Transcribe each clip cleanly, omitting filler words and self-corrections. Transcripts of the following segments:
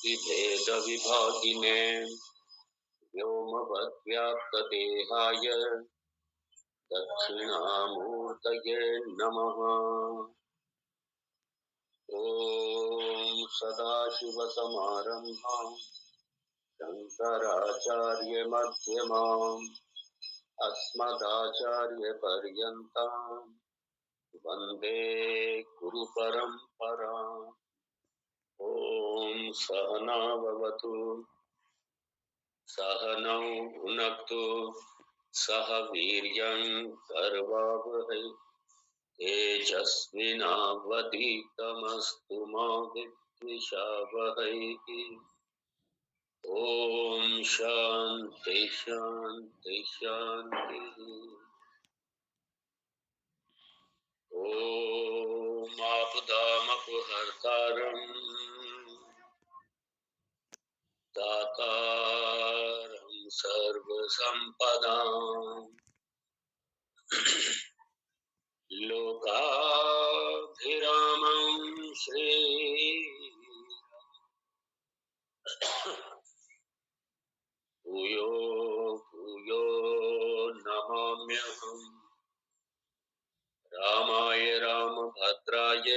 भेद विभागिने व्योमवद्व्याप्तदेहाय दक्षिणामूर्तये नमः। ॐ सदाशिवसमारम्भाम् शङ्कराचार्यमध्यमाम् अस्मदाचार्यपर्यन्ताम् वन्दे गुरुपरम्पराम्। ॐ सहना भवतु सहनौ भुनक्तु सह वीर्यं करवावहै तेजस्विनावधीतमस्तु मा विद्विषावहै। ॐ शान्ति शान्ति शान्तिः। ॐ आपदामपहर्तारम् दातारं सर्वसम्पदाम् लोकाभिरामं श्री भूयो भूयो नमाम्यहम्। रामाय रामभद्राय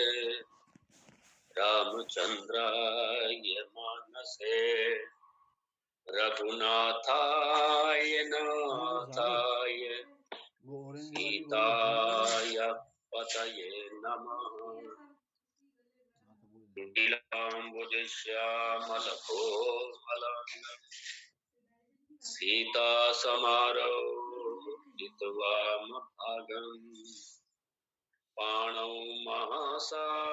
रामचन्द्राय मानसे रघुनाथाय नाथाय सीताय पतये नमः। नीलाम्बुजश्यामलकोमलाङ्गं सीता समारोहितवामभागम् पाणौ महासायकचापम्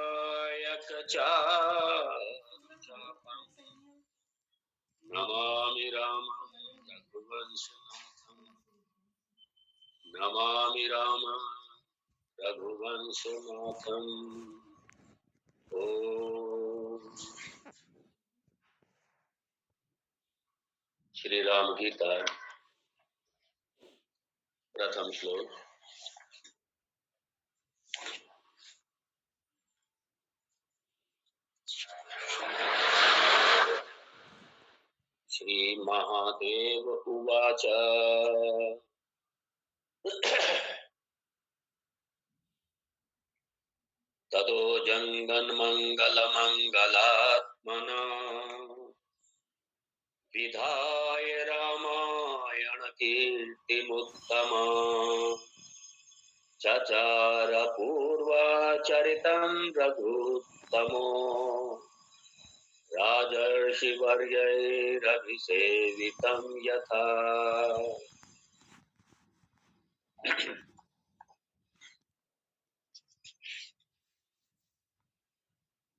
नमामि रामं रघुवंशनाथम्। नमामि रामं रघुवंशनाथम्। ओम श्री राम गीता प्रथम श्लोक। श्री महादेव उवाच ततो जङ्गन्मङ्गलमङ्गलात्मना विधाय रामायण कीर्तिमुत्तमा चचार पूर्वाचरितं रघुत्तमो राजर्षिवर्यैरभिसेवितं यथा।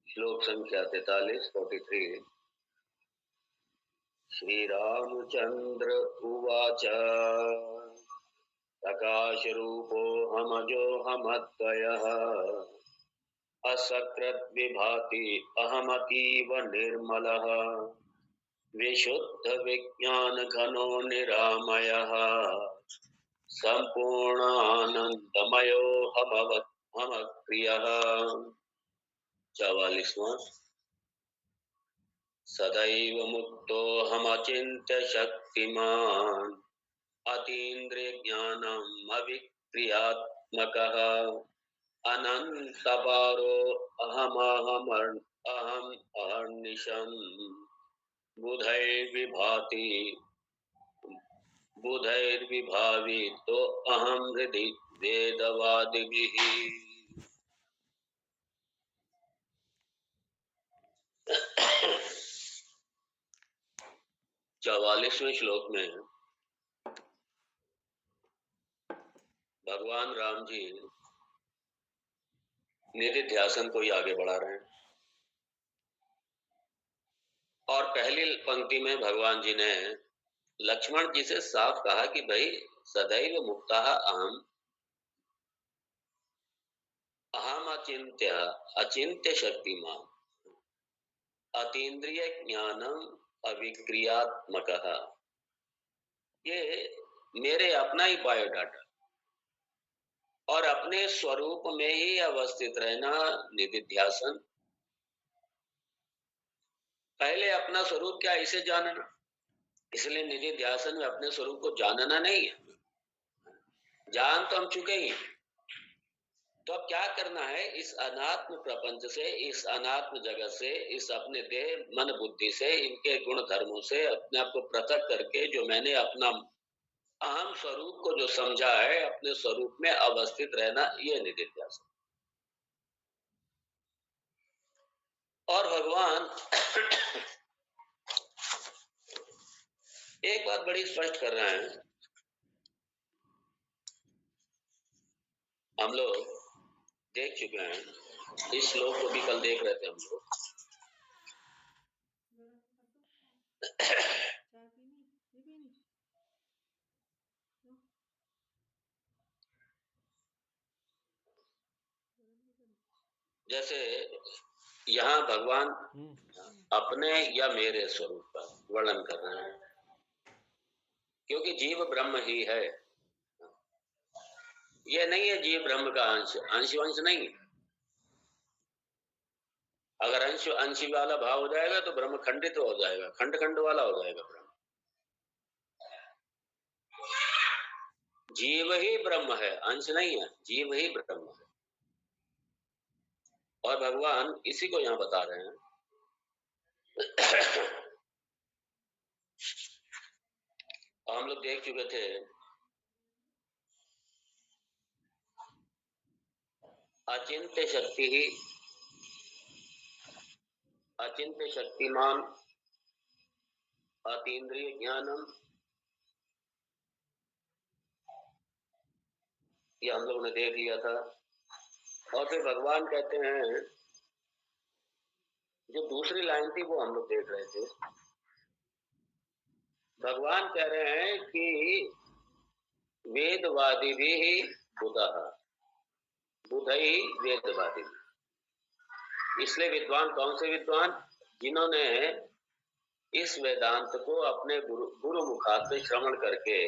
श्लोक संख्या 43। श्री रामचंद्र उवाच प्रकाशरूपोऽहमजोऽहमद्वयः असकृद्विभाति अहमतीव निर्मलः विशुद्धविज्ञानघनो निरामयः सम्पूर्णानन्दमयोऽहमप्रियः। 44वां। सदैव मुक्तोऽहमचिन्त्य शक्तिमान् अतीन्द्रियज्ञानम् अविक्रियात्मकः अनन्तपारो अहमहमर्निशम् बुधैर्विभावितो अहं हृदि वेदवादिभिः। 44वें श्लोक में भगवान राम जी निधि ध्यासन को ही आगे बढ़ा रहे हैं और पहली पंक्ति में भगवान जी ने लक्ष्मण जी से साफ कहा कि भाई सदैव मुक्तः अहम अहम अचिंत्य अचिंत्य शक्तिमान अतीन्द्रिय ज्ञानम अविक्रियात्मकः। ये मेरे अपना ही बायोडाटा। और अपने स्वरूप में ही अवस्थित रहना निधिध्यासन। पहले अपना स्वरूप क्या इसे जानना, इसलिए निधिध्यासन में अपने स्वरूप को जानना नहीं है, जान तो हम चुके ही हैं। तो अब क्या करना है, इस अनात्म प्रपंच से, इस अनात्म जगत से, इस अपने देह मन बुद्धि से, इनके गुण धर्मों से अपने आप को पृथक करके जो मैंने अपना अहम स्वरूप को जो समझा है, अपने स्वरूप में अवस्थित रहना, ये निधिध्यासन। और भगवान एक बात बड़ी स्पष्ट कर रहे हैं। हम लोग देख चुके हैं, इस श्लोक को भी कल देख रहे थे हम लोग। जैसे यहाँ भगवान अपने या मेरे स्वरूप का वर्णन कर रहे हैं, क्योंकि जीव ब्रह्म ही है। ये नहीं है जीव ब्रह्म का अंश, अंश नहीं। अगर अंश अंशी वाला भाव हो जाएगा तो ब्रह्म खंडित हो जाएगा, खंड खंड वाला हो जाएगा ब्रह्म। जीव ही ब्रह्म है, अंश नहीं है, जीव ही ब्रह्म है। और भगवान इसी को यहाँ बता रहे हैं। हम लोग देख चुके थे, अचिंत्य शक्ति ही, अचिंत्य शक्तिमान, अतीन्द्रिय ज्ञानम, ये हम लोग ने देख लिया था। और फिर भगवान कहते हैं, जो दूसरी लाइन थी वो हम लोग देख रहे थे। भगवान कह रहे हैं कि वेदवादी भी बुधः, बुधई वेदवादी। इसलिए विद्वान कौन से विद्वान, जिन्होंने इस वेदांत को अपने गुरु मुखात से श्रवण करके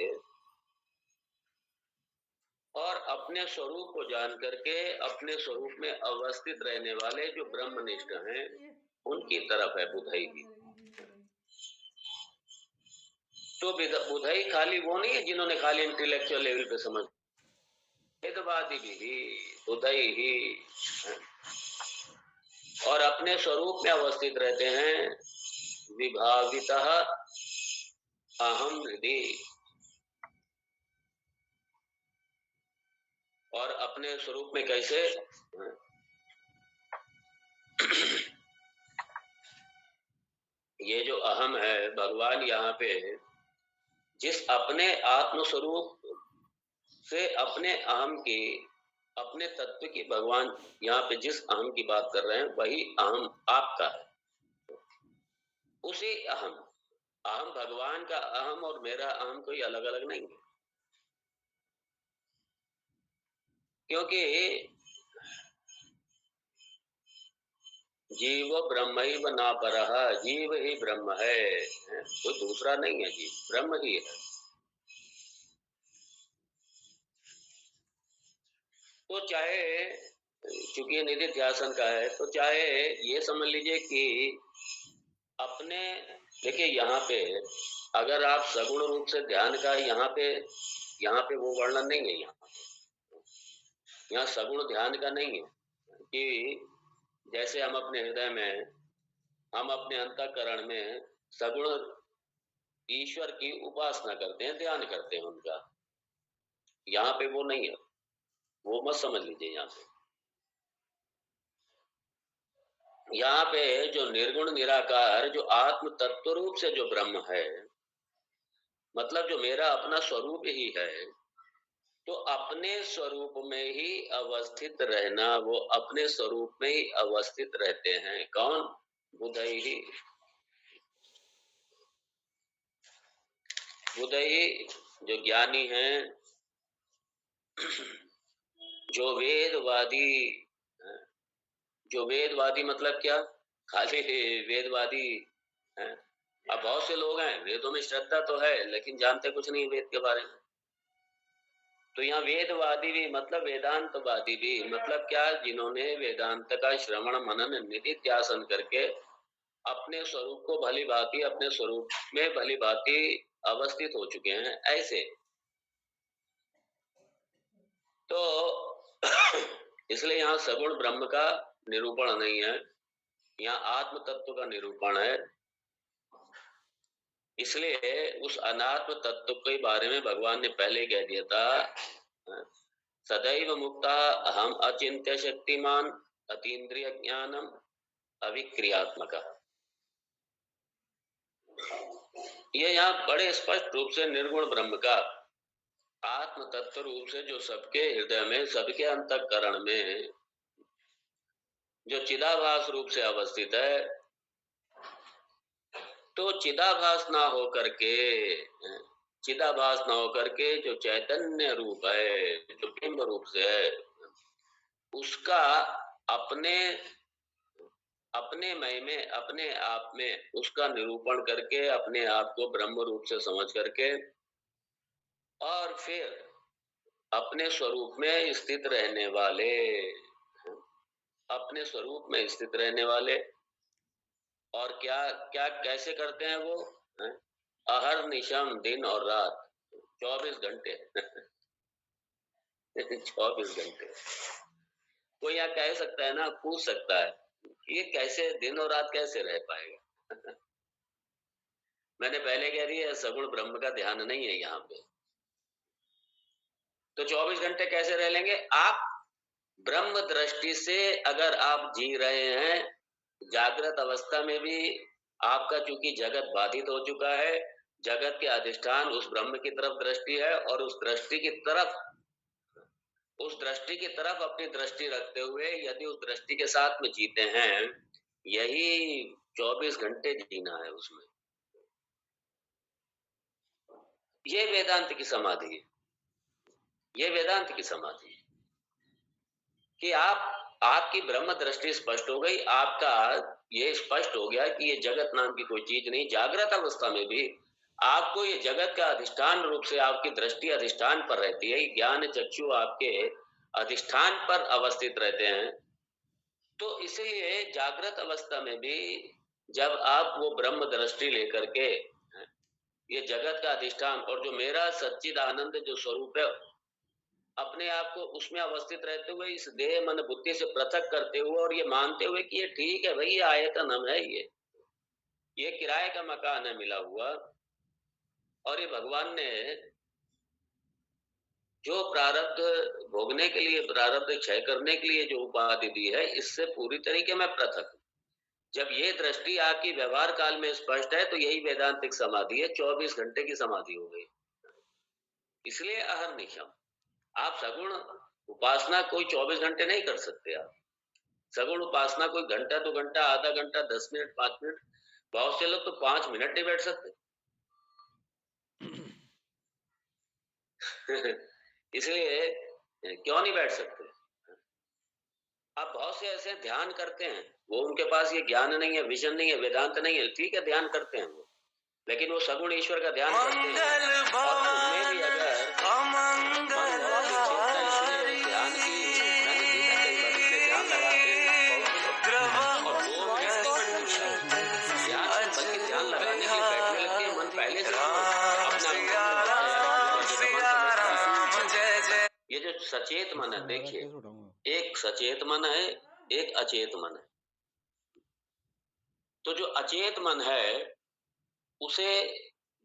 और अपने स्वरूप को जान करके अपने स्वरूप में अवस्थित रहने वाले जो ब्रह्मनिष्ठ हैं, उनकी तरफ है बुधई भी। तो बुधई खाली वो नहीं है जिन्होंने खाली इंटेलेक्चुअल लेवल पे समझ, वेदवादी भी बुधई ही, और अपने स्वरूप में अवस्थित रहते हैं। विभावितः अहम हृदय, और अपने स्वरूप में कैसे, ये जो अहम है, भगवान यहाँ पे जिस अपने आत्म स्वरूप से अपने अहम की, अपने तत्व की, भगवान यहाँ पे जिस अहम की बात कर रहे हैं वही अहम आपका है। उसी अहम, अहम भगवान का अहम और मेरा अहम कोई अलग अलग नहीं है। क्योंकि जीव ब्रह्म ना परः, जीव ही ब्रह्म है, कोई दूसरा नहीं है, जीव ब्रह्म ही है। तो चाहे, चूंकि निधिध्यासन का है, तो चाहे ये समझ लीजिए कि अपने, देखिए यहाँ पे अगर आप सगुण रूप से ध्यान का, यहाँ पे वो वर्णन नहीं है। यहाँ सगुण ध्यान का नहीं है कि जैसे हम अपने हृदय में, हम अपने अंतःकरण में सगुण ईश्वर की उपासना करते हैं, ध्यान करते हैं उनका, यहाँ पे वो नहीं है, वो मत समझ लीजिए। यहाँ पे जो निर्गुण निराकार, जो आत्म तत्व रूप से जो ब्रह्म है, मतलब जो मेरा अपना स्वरूप ही है, तो अपने स्वरूप में ही अवस्थित रहना, वो अपने स्वरूप में ही अवस्थित रहते हैं। कौन? बुधई ही, बुधई जो ज्ञानी हैं, जो वेदवादी, जो वेदवादी मतलब क्या, खाली वेदवादी हैं। अब बहुत से लोग हैं, वेदों में श्रद्धा तो है लेकिन जानते कुछ नहीं वेद के बारे में। तो यहाँ वेदवादी भी मतलब वेदांतवादी भी मतलब क्या, जिन्होंने वेदांत का श्रवण मनन निधिध्यासन करके अपने स्वरूप को भली भांति, अपने स्वरूप में भली भांति अवस्थित हो चुके हैं, ऐसे। तो इसलिए यहाँ सगुण ब्रह्म का निरूपण नहीं है, यहाँ आत्म तत्व का निरूपण है। इसलिए उस अनात्म तत्व के बारे में भगवान ने पहले कह दिया था, सदैव मुक्ता अहम अचिंत्य शक्तिमान अतीन्द्रिय ज्ञानम अविक्रियात्मक। ये यहाँ बड़े स्पष्ट रूप से निर्गुण ब्रह्म का आत्म तत्व रूप से जो सबके हृदय में, सबके अंतःकरण में जो चिदाभास रूप से अवस्थित है, तो चिदाभास ना हो करके जो चैतन्य रूप है, जो बिंब रूप से है, उसका अपने अपने मय में, अपने आप में उसका निरूपण करके, अपने आप को ब्रह्म रूप से समझ करके, और फिर अपने स्वरूप में स्थित रहने वाले, अपने स्वरूप में स्थित रहने वाले, और क्या क्या कैसे करते हैं वो, अहर निशम, दिन और रात, 24 घंटे 24 घंटे। कोई यहाँ कह सकता है ना, पूछ सकता है, ये कैसे दिन और रात कैसे रह पाएगा? मैंने पहले कह दिया, सगुण ब्रह्म का ध्यान नहीं है यहाँ पे, तो 24 घंटे कैसे रह लेंगे आप? ब्रह्म दृष्टि से अगर आप जी रहे हैं, जागृत अवस्था में भी आपका चूंकि जगत बाधित हो चुका है, जगत के अधिष्ठान उस ब्रह्म की तरफ दृष्टि है, और उस दृष्टि की तरफ अपनी दृष्टि रखते हुए यदि उस दृष्टि के साथ में जीते हैं, यही 24 घंटे जीना है उसमें। ये वेदांत की समाधि है, ये वेदांत की समाधि है कि आपकी ब्रह्म दृष्टि स्पष्ट हो गई, आपका ये स्पष्ट हो गया कि ये जगत नाम की कोई चीज नहीं। जागृत अवस्था में भी आपको ये जगत का अधिष्ठान रूप से आपकी दृष्टि अधिष्ठान पर रहती है, ज्ञान चक्षु आपके अधिष्ठान पर अवस्थित रहते हैं। तो इसलिए जागृत अवस्था में भी जब आप वो ब्रह्म दृष्टि लेकर के ये जगत का अधिष्ठान और जो मेरा सच्चिद आनंद जो स्वरूप है, अपने आप को उसमें अवस्थित रहते हुए, इस देह मन बुद्धि से पृथक करते हुए, और ये मानते हुए कि ये ठीक है भाई, ये आयतन हम है, ये किराए का मकान है मिला हुआ, और ये भगवान ने जो प्रारब्ध भोगने के लिए, प्रारब्ध क्षय करने के लिए जो उपाधि दी है, इससे पूरी तरीके में पृथक। जब ये दृष्टि आपकी व्यवहार काल में स्पष्ट है, तो यही वेदांतिक समाधि है, 24 घंटे की समाधि हो गई। इसलिए अहर निशम, आप सगुण उपासना कोई 24 घंटे नहीं कर सकते। आप सगुण उपासना कोई घंटा, 2 घंटा, आधा घंटा, 10 मिनट, 5 मिनट, बहुत से लोग तो 5 मिनट नहीं बैठ सकते। इसलिए क्यों नहीं बैठ सकते? आप बहुत से ऐसे ध्यान करते हैं, वो उनके पास ये ज्ञान नहीं है, विजन नहीं है, वेदांत नहीं है, ठीक है, ध्यान करते हैं वो, लेकिन वो सगुण ईश्वर का ध्यान करते हैं, और उनमें भी अगर ध्यान की, मैंने देखा कई बार इसलिए ध्यान लगाते हैं और ध्यान लगाने के लिए बैठने लगते हैं, मन पहले से ये जो सचेत मन है, देखिए, एक सचेत मन है, एक अचेत मन है। तो जो अचेत मन है, उसे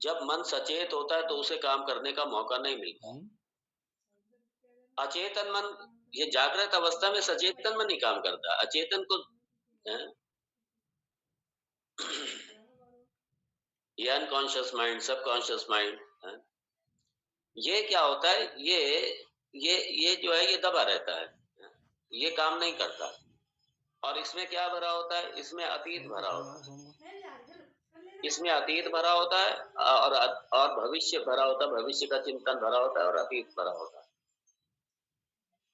जब मन सचेत होता है तो उसे काम करने का मौका नहीं मिलता। अचेतन मन, ये जागृत अवस्था में सचेतन मन ही काम करता है, अचेतन को ये अनकॉन्शियस माइंड, सबकॉन्शियस माइंड, ये क्या होता है, ये जो है ये दबा रहता है, ये काम नहीं करता। और इसमें क्या भरा होता है? इसमें अतीत भरा होता है, इसमें अतीत भरा होता है, और भविष्य भरा होता है, भविष्य का चिंतन भरा होता है, और अतीत भरा होता है,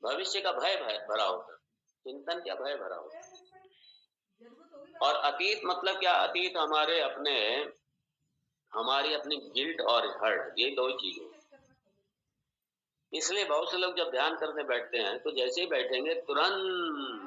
भविष्य का भय भरा होता है, चिंतन क्या, भय भरा होता है। और अतीत मतलब क्या? अतीत हमारी अपनी गिल्ट और हर्ट, ये दो चीजें। इसलिए बहुत से लोग जब ध्यान करने बैठते हैं तो जैसे ही बैठेंगे तुरंत